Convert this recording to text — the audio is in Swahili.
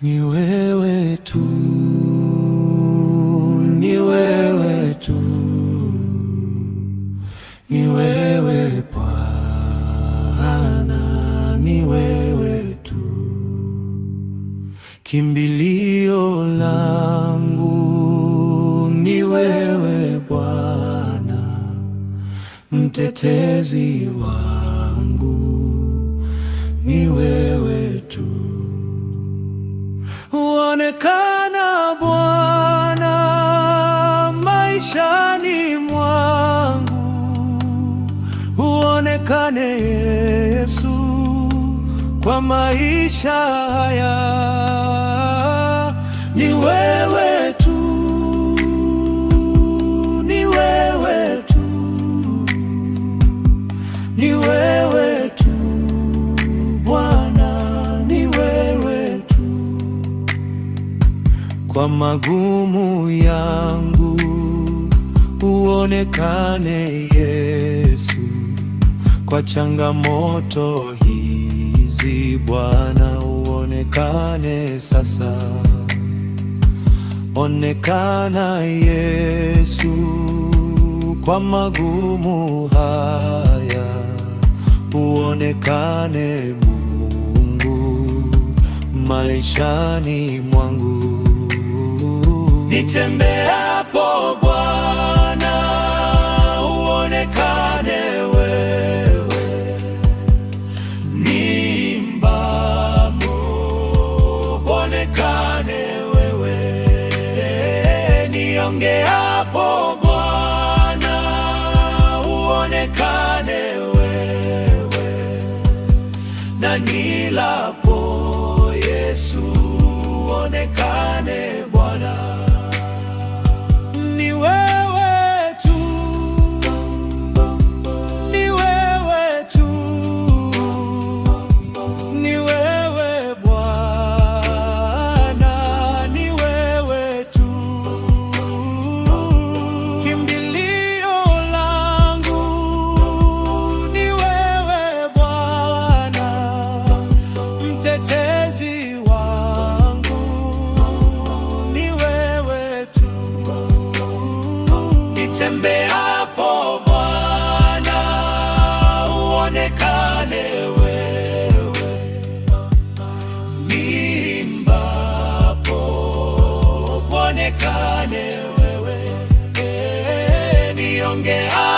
Ni wewe tu, ni wewe tu, ni wewe Bwana, ni wewe tu, kimbilio langu, ni wewe Bwana, mtetezi wangu, ni wewe tu. Uonekana Bwana maishani mwangu, uonekane Yesu kwa maisha haya. Ni wewe tu, ni wewe tu, ni wewe tu Bwana, ni wewe tu. Kwa magumu yangu uonekane Yesu, kwa changamoto hizi Bwana uonekane sasa. Onekana Yesu kwa magumu haya, uonekane Mungu maishani mwangu. Nitembeapo Bwana uonekane wewe, niimbapo uonekane wewe, niongeapo Bwana uonekane wewe, na nilapo Yesu uonekane Bwana. Ni wewe tu, ni wewe tu, ni wewe Bwana, ni wewe tu, kimbilio langu, ni wewe Bwana, mtetezi wangu, ni wewe tu. Nitembeapo Bwana uonekane wewe, niimbapo uonekane wewe, niongeapo